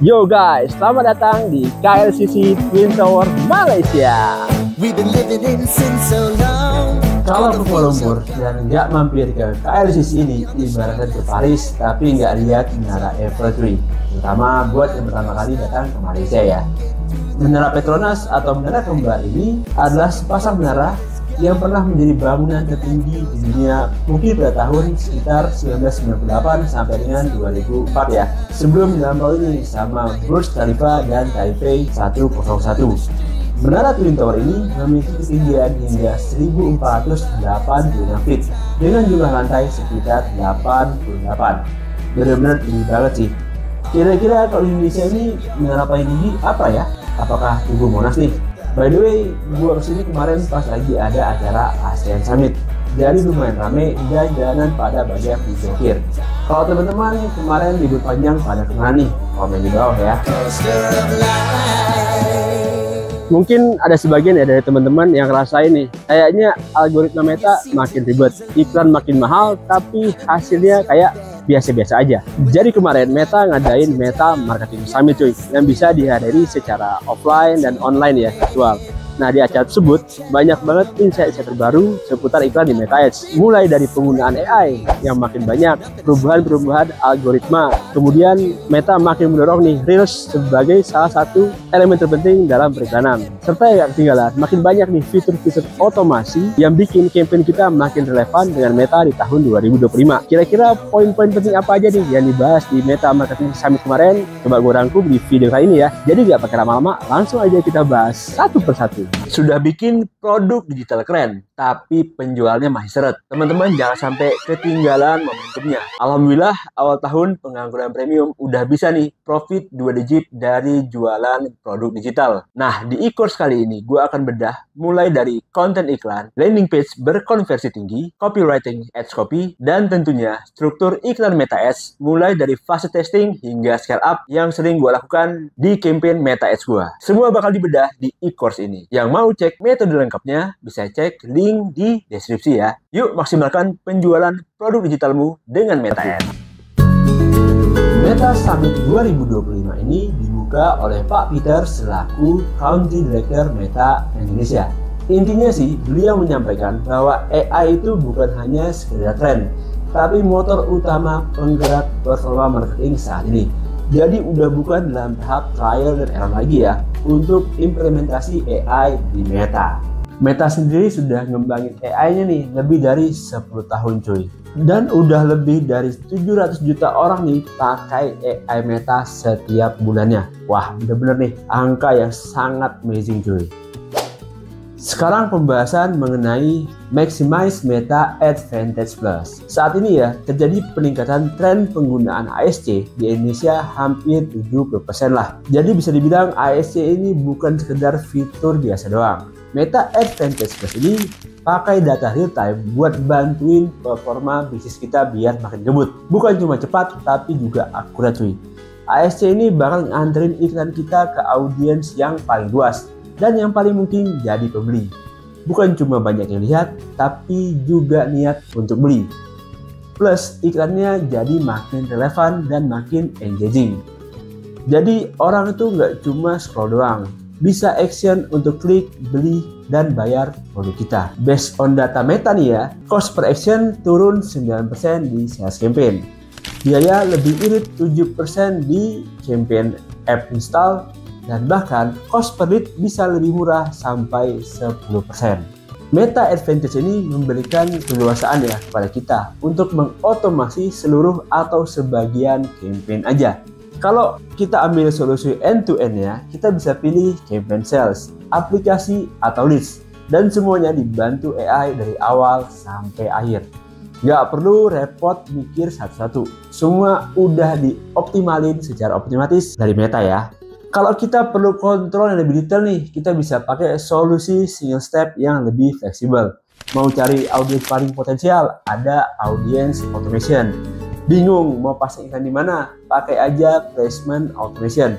Yo guys, selamat datang di KLCC Twin Tower Malaysia. Kalau ke Kuala Lumpur dan nggak mampir ke KLCC ini, ibaratnya ke Paris tapi nggak lihat Menara Eiffel Tree. Terutama buat yang pertama kali datang ke Malaysia ya. Menara Petronas atau Menara Kembar ini adalah sepasang menara yang pernah menjadi bangunan tertinggi di dunia mungkin pada tahun sekitar 1998 sampai dengan 2004 ya, sebelum dilampaui ini sama Burj Khalifa dan Taipei 101. Menara Twin Tower ini memiliki ketinggian hingga 1485 feet dengan jumlah lantai sekitar 88. Benar-benar tinggi banget sih. Kira-kira kalau di Indonesia ini menara paling tinggi apa ya? Apakah Tugu Monas nih? By the way, gua kesini kemarin pas lagi ada acara ASEAN Summit. Jadi lumayan rame dan jalanan pada banyak diblokir. Kalau teman-teman kemarin libur panjang pada kemana nih? Komen di bawah ya. Mungkin ada sebagian ya dari teman-teman yang ngerasain nih, kayaknya algoritma Meta makin ribet, iklan makin mahal, tapi hasilnya kayak biasa-biasa aja. Jadi kemarin Meta ngadain Meta Marketing Summit cuy, yang bisa dihadiri secara offline dan online ya, virtual. Nah, di acara tersebut banyak banget insight-insight terbaru seputar iklan di Meta Ads. Mulai dari penggunaan AI yang makin banyak, perubahan-perubahan algoritma, kemudian Meta makin mendorong nih Reels sebagai salah satu elemen terpenting dalam periklanan. Serta yang ketinggalan, makin banyak nih fitur-fitur otomasi yang bikin campaign kita makin relevan dengan Meta di tahun 2025. Kira-kira poin-poin penting apa aja nih yang dibahas di Meta Marketing Summit kemarin? Coba gue rangkum di video kali ini ya. Jadi gak pakai lama-lama, langsung aja kita bahas satu persatu. Sudah bikin produk digital keren, tapi penjualnya masih seret. Teman-teman jangan sampai ketinggalan momentumnya. Alhamdulillah awal tahun pengangguran premium udah bisa nih profit 2 digit dari jualan produk digital. Nah, di e-course kali ini gue akan bedah mulai dari konten iklan, landing page berkonversi tinggi, copywriting ads copy, dan tentunya struktur iklan Meta Ads mulai dari fase testing hingga scale up yang sering gue lakukan di campaign Meta Ads gue. Semua bakal dibedah di e-course ini. Yang mau cek metode lengkapnya bisa cek link di deskripsi ya. Yuk maksimalkan penjualan produk digitalmu dengan Meta Ads. Meta Summit 2025 ini dibuka oleh Pak Peter selaku Country Director Meta Indonesia. Intinya sih beliau menyampaikan bahwa AI itu bukan hanya sekedar tren, tapi motor utama penggerak performa marketing saat ini. Jadi udah bukan dalam tahap trial dan error lagi ya untuk implementasi AI di Meta. Meta sendiri sudah ngembangin AI-nya nih lebih dari 10 tahun cuy. Dan udah lebih dari 700 juta orang nih pakai AI Meta setiap bulannya. Wah, bener-bener nih angka yang sangat amazing cuy. Sekarang pembahasan mengenai Maximize Meta Advantage Plus. Saat ini ya terjadi peningkatan tren penggunaan ASC di Indonesia hampir 70% lah. Jadi bisa dibilang ASC ini bukan sekedar fitur biasa doang. Meta Advantage Plus ini pakai data real time buat bantuin performa bisnis kita biar makin gebut. Bukan cuma cepat tapi juga akurat cuy. ASC ini bakal nganterin iklan kita ke audiens yang paling luas dan yang paling mungkin jadi pembeli. Bukan cuma banyak yang lihat, tapi juga niat untuk beli. Plus iklannya jadi makin relevan dan makin engaging. Jadi orang itu nggak cuma scroll doang, bisa action untuk klik, beli, dan bayar produk kita. Based on data Meta nih ya, cost per action turun 9% di sales campaign. Biaya lebih irit 7% di campaign app install, dan bahkan cost per lead bisa lebih murah sampai 10%. Meta Advantage ini memberikan keleluasaan ya kepada kita untuk mengotomasi seluruh atau sebagian campaign aja. Kalau kita ambil solusi end-to-end ya, kita bisa pilih campaign sales, aplikasi atau leads, dan semuanya dibantu AI dari awal sampai akhir. Nggak perlu repot mikir satu-satu, semua udah dioptimalin secara otomatis dari Meta ya. Kalau kita perlu kontrol yang lebih detail nih, kita bisa pakai solusi single step yang lebih fleksibel. Mau cari audiens paling potensial, ada audience automation. Bingung mau pasang iklan di mana? Pakai aja placement automation.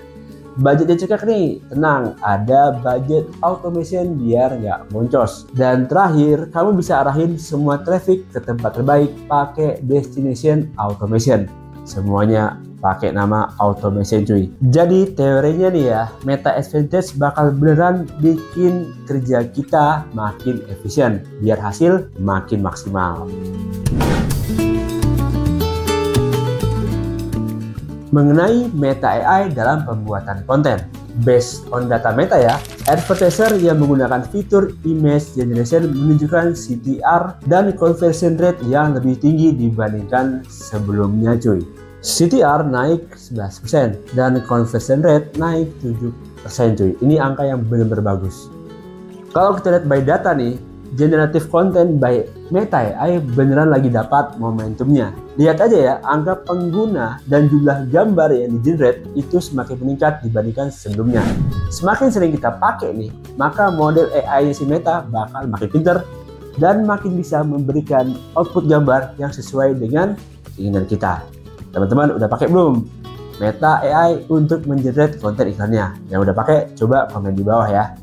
Budgetnya cekak nih, tenang, ada budget automation biar nggak boncos. Dan terakhir, kamu bisa arahin semua traffic ke tempat terbaik pakai destination automation. Semuanya pakai nama automation cuy. Jadi teorinya nih ya, Meta Advantage bakal beneran bikin kerja kita makin efisien biar hasil makin maksimal. Mengenai Meta AI dalam pembuatan konten, based on data Meta ya, advertiser yang menggunakan fitur image generation menunjukkan CTR dan conversion rate yang lebih tinggi dibandingkan sebelumnya cuy. CTR naik 11% dan conversion rate naik 7% cuy. Ini angka yang benar-benar bagus. Kalau kita lihat by data nih, generative content by Meta AI beneran lagi dapat momentumnya. Lihat aja ya, angka pengguna dan jumlah gambar yang di-generate itu semakin meningkat dibandingkan sebelumnya. Semakin sering kita pakai nih, maka model AI si Meta bakal makin pinter dan makin bisa memberikan output gambar yang sesuai dengan keinginan kita. Teman-teman udah pakai belum Meta AI untuk mengenerate konten iklannya? Yang udah pakai, coba komen di bawah ya.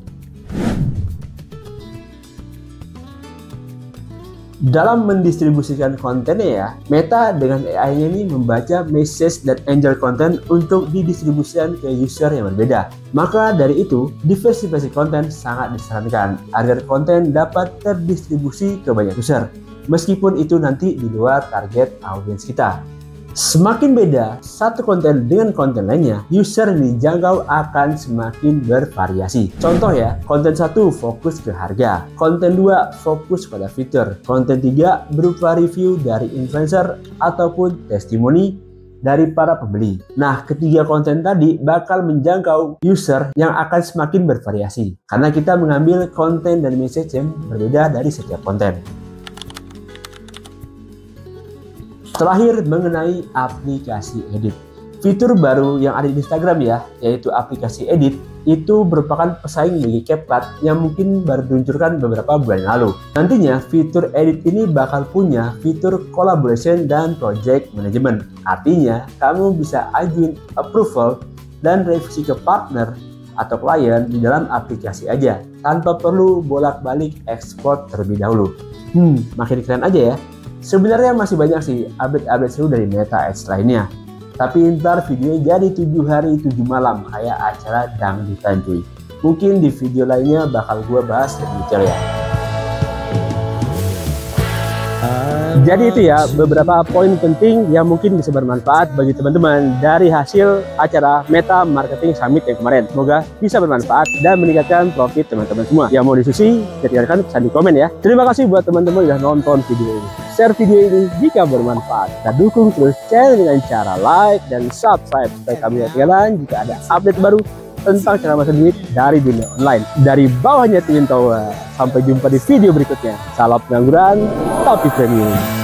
Dalam mendistribusikan kontennya ya, Meta dengan AI-nya ini membaca message dan angel konten untuk didistribusikan ke user yang berbeda. Maka dari itu, diversifikasi konten sangat disarankan agar konten dapat terdistribusi ke banyak user, meskipun itu nanti di luar target audiens kita. Semakin beda satu konten dengan konten lainnya, user yang dijangkau akan semakin bervariasi. Contoh ya, konten 1 fokus ke harga, konten 2 fokus pada fitur, konten 3 berupa review dari influencer ataupun testimoni dari para pembeli. Nah, ketiga konten tadi bakal menjangkau user yang akan semakin bervariasi karena kita mengambil konten dan message yang berbeda dari setiap konten. Terakhir, mengenai aplikasi edit. Fitur baru yang ada di Instagram ya, yaitu aplikasi edit, itu merupakan pesaing bagi CapCut yang mungkin baru diluncurkan beberapa bulan lalu. Nantinya fitur edit ini bakal punya fitur collaboration dan project management. Artinya, kamu bisa ajuin approval dan revisi ke partner atau klien di dalam aplikasi aja, tanpa perlu bolak-balik ekspor terlebih dahulu. Makin keren aja ya. Sebenarnya masih banyak sih update-update seru dari Meta Ads lainnya. Tapi ntar videonya jadi 7 hari 7 malam kayak acara dangdutan cuy. Mungkin di video lainnya bakal gue bahas lebih detail ya. Jadi itu ya beberapa poin penting yang mungkin bisa bermanfaat bagi teman-teman dari hasil acara Meta Marketing Summit yang kemarin. Semoga bisa bermanfaat dan meningkatkan profit teman-teman semua. Yang mau diskusi, tinggalkan pesan di komen ya. Terima kasih buat teman-teman yang sudah nonton video ini. Share video ini jika bermanfaat. Dan dukung terus channel dengan cara like dan subscribe supaya kami tidak ketinggalan jika ada update baru tentang cara masuk duit dari dunia online. Dari bawahnya Twin Tower. Sampai jumpa di video berikutnya. Salam pengangguran tapi premium.